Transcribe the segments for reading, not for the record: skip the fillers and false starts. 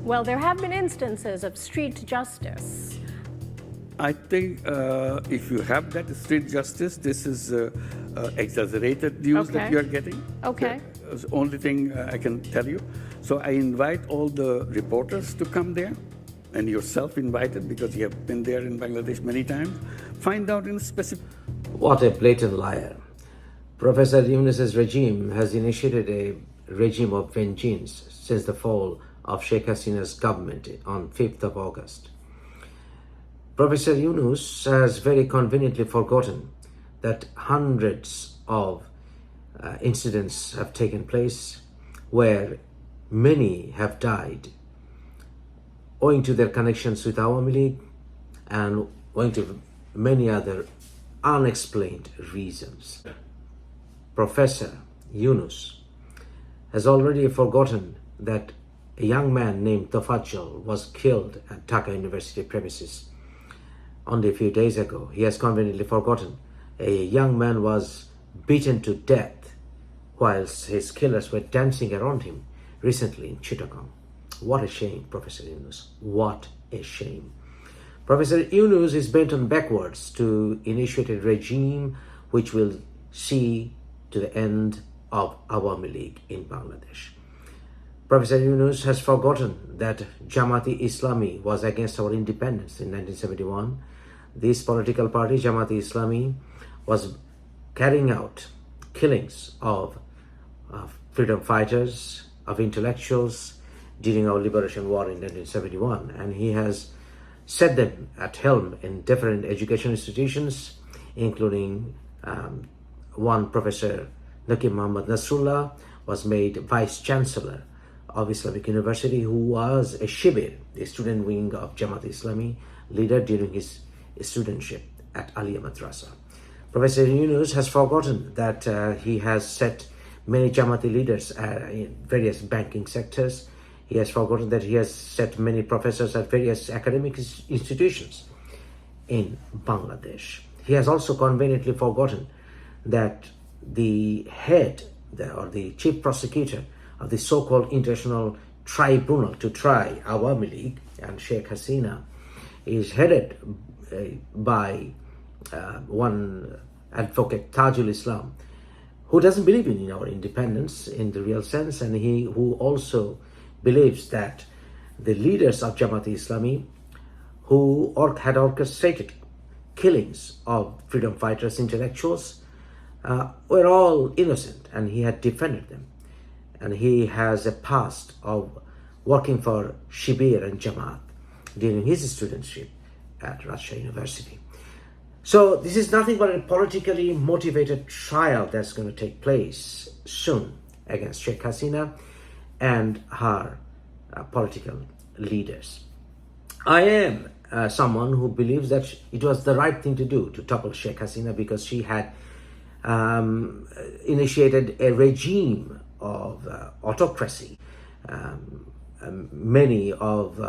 Well, there have been instances of street justice. I think if you have that street justice, this is exaggerated news that you are getting. Okay. That's the only thing I can tell you. So I invite all the reporters to come there, and yourself invited because you have been there in Bangladesh many times. Find out in specific. What a blatant liar. Professor Yunus's regime has initiated a regime of vengeance since the fall of Sheikh Hasina's government on 5th of August. Professor Yunus has very conveniently forgotten that hundreds of incidents have taken place where many have died owing to their connections with Awami League and owing to many other unexplained reasons. Professor Yunus has already forgotten that a young man named Mufassil was killed at Dhaka University premises only a few days ago. He has conveniently forgotten a young man was beaten to death whilst his killers were dancing around him recently in Chittagong. What a shame, Professor Yunus. What a shame. Professor Yunus is bent on backwards to initiate a regime which will see to the end of Awami League in Bangladesh. Professor Yunus has forgotten that Jamaat-e-Islami was against our independence in 1971. This political party, Jamaat-e-Islami, was carrying out killings of freedom fighters, of intellectuals during our liberation war in 1971. And he has set them at helm in different education institutions, including one Professor Nakim Muhammad Nasrullah was made Vice Chancellor of Islamic University, who was a Shibir, the student wing of Jamaat-e-Islami leader during his studentship at Aliyah Madrasa. Professor Yunus has forgotten that he has set many Jamaati leaders in various banking sectors. He has forgotten that he has set many professors at various academic institutions in Bangladesh. He has also conveniently forgotten that the head or the chief prosecutor of the so-called International Tribunal to try Awami League and Sheikh Hasina is headed by one advocate, Tajul Islam, who doesn't believe in our independence in the real sense, and who also believes that the leaders of Jamaat-e-Islami who had orchestrated killings of freedom fighters, intellectuals, were all innocent, and he had defended them. And he has a past of working for Shibir and Jamaat during his studentship at Rajshahi University. So this is nothing but a politically motivated trial that's going to take place soon against Sheikh Hasina and her political leaders. I am someone who believes that it was the right thing to do to topple Sheikh Hasina because she had initiated a regime of autocracy. Many of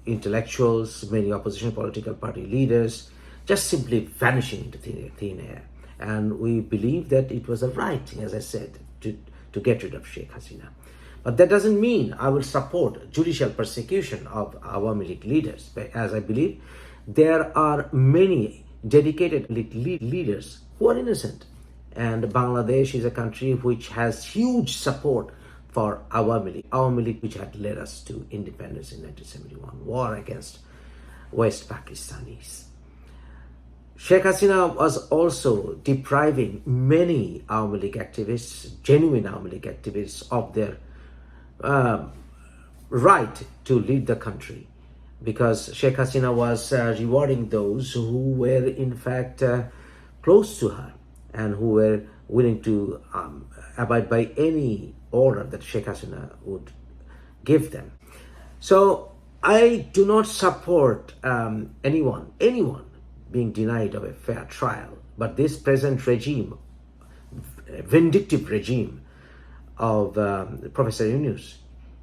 intellectuals, many opposition political party leaders just simply vanishing into thin air. And we believe that it was the right thing, as I said, to get rid of Sheikh Hasina. But that doesn't mean I will support judicial persecution of Awami League leaders, as I believe there are many dedicated leaders who are innocent. And Bangladesh is a country which has huge support for Awami League, which had led us to independence in 1971, war against West Pakistanis. Sheikh Hasina was also depriving many Awami League activists, genuine Awami League activists, of their right to lead the country, because Sheikh Hasina was rewarding those who were in fact close to her and who were willing to abide by any order that Sheikh Hasina would give them. So I do not support anyone being denied of a fair trial, but this present regime, vindictive regime of Professor Yunus,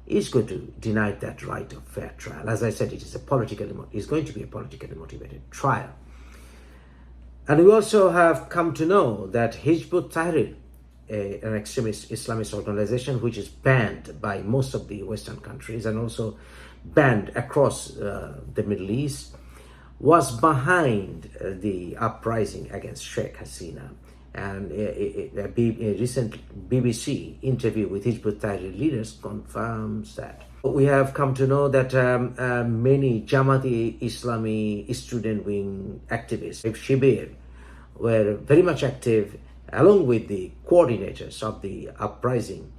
is going to deny that right of fair trial. As I said, it's going to be a politically motivated trial. And we also have come to know that Hizb ut-Tahrir an extremist Islamist organization which is banned by most of the Western countries and also banned across the Middle East, was behind the uprising against Sheikh Hasina. And a recent BBC interview with Hizb ut-Tahrir leaders confirms that. We have come to know that many Jamaat-e-Islami student wing activists, Shibir, were very much active along with the coordinators of the uprising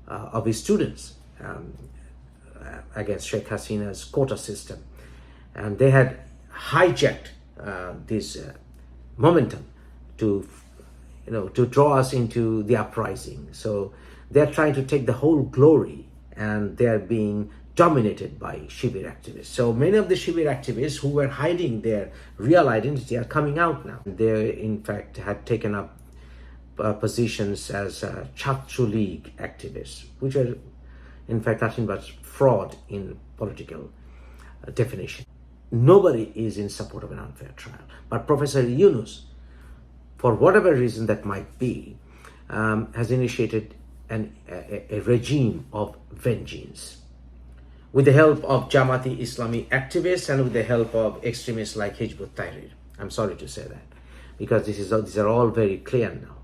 of his students against Sheikh Hasina's quota system. And they had hijacked this momentum to draw us into the uprising. So they're trying to take the whole glory, and they're being dominated by Shibir activists. So many of the Shibir activists who were hiding their real identity are coming out now. They, in fact, had taken up positions as Chhatru League activists, which are, in fact, nothing but fraud in political definition. Nobody is in support of an unfair trial. But Professor Yunus, for whatever reason that might be, has initiated a regime of vengeance with the help of Jamaat-e-Islami activists and with the help of extremists like Hizb ut-Tahrir. I'm sorry to say that, because these are all very clear now.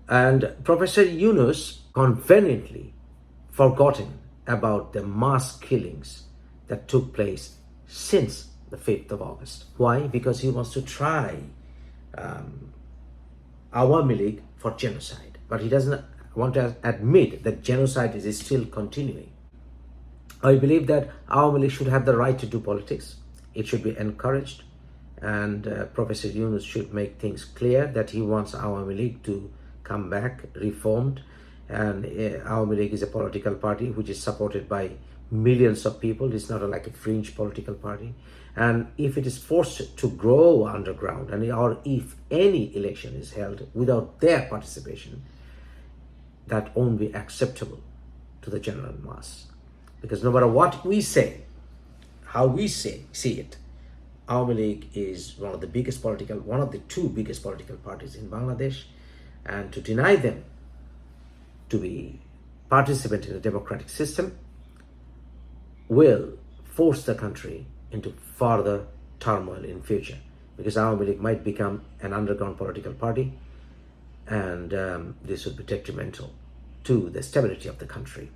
And Professor Yunus conveniently forgotten about the mass killings that took place since the 5th of August. Why? Because he wants to try Awami League for genocide. But he doesn't want to admit that genocide is still continuing. I believe that Awami League should have the right to do politics. It should be encouraged. And Professor Yunus should make things clear that he wants Awami League to come back reformed. And Awami League is a political party which is supported by millions of people. It's not like a fringe political party. And if it is forced to grow underground, or if any election is held without their participation, that won't be acceptable to the general mass. Because no matter what we say, how we see it, Awami League is one of the two biggest political parties in Bangladesh, and to deny them to be participant in a democratic system will force the country into further turmoil in future, because Awami League might become an underground political party, and this would be detrimental to the stability of the country.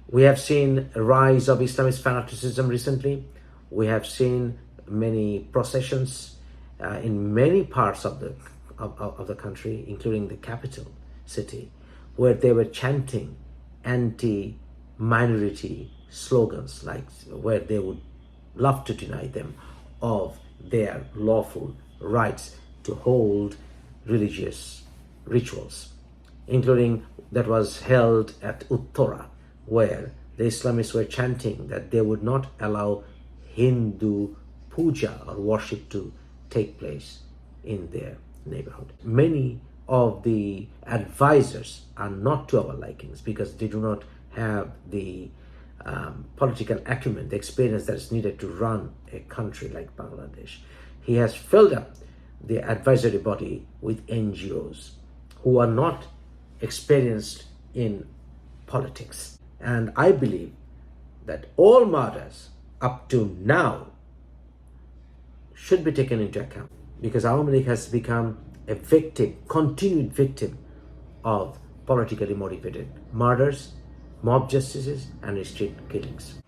We have seen a rise of Islamist fanaticism recently. We have seen many processions in many parts of the country, including the capital city, where they were chanting anti-minority slogans, like where they would love to deny them of their lawful rights to hold religious rituals, including that was held at Uttara, where the Islamists were chanting that they would not allow Hindu puja or worship to take place in their neighborhood. Many of the advisors are not to our likings because they do not have the political acumen, the experience that is needed to run a country like Bangladesh. He has filled up the advisory body with NGOs who are not experienced in politics. And I believe that all murders up to now should be taken into account, because Awami League has become a victim, continued victim of politically motivated murders, mob justices, and street killings.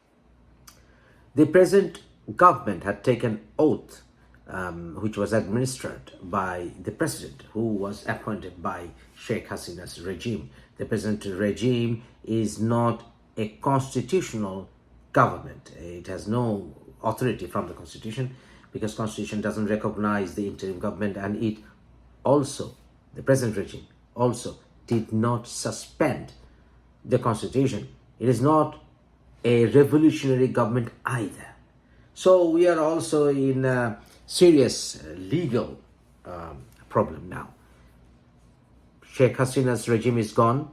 The present government had taken oath, which was administered by the president, who was appointed by Sheikh Hasina's regime. The present regime is not a constitutional government. It has no authority from the constitution, because constitution doesn't recognize the interim government, and it also, the present regime also did not suspend the constitution. It is not a revolutionary government either. So we are also in a serious legal problem now. Sheikh Hasina's regime is gone.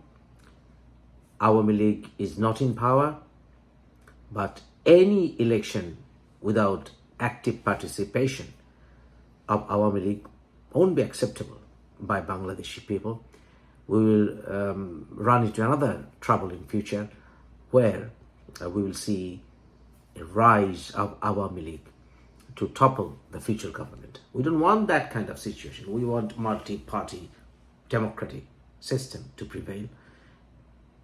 Awami League is not in power, but any election without active participation of Awami League won't be acceptable, by Bangladeshi people. We will run into another troubling future where we will see a rise of Awami League to topple the future government. We don't want that kind of situation. We want multi-party democratic system to prevail,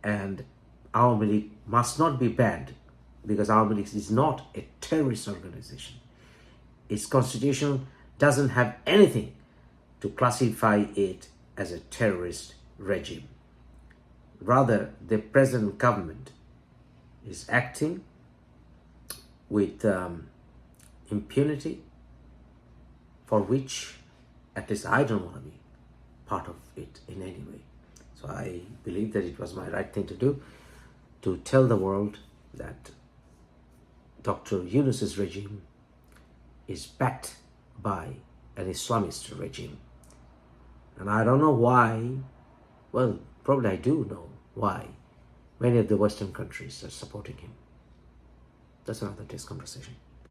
and Awami League must not be banned because Awami League is not a terrorist organization. Its constitution doesn't have anything to classify it as a terrorist regime. Rather, the present government is acting with impunity, for which at least I don't want to be part of it in any way. So I believe that it was my right thing to do, to tell the world that Dr. Yunus's regime is backed by an Islamist regime. And I don't know why, well, probably I do know why many of the Western countries are supporting him. That's another day's conversation.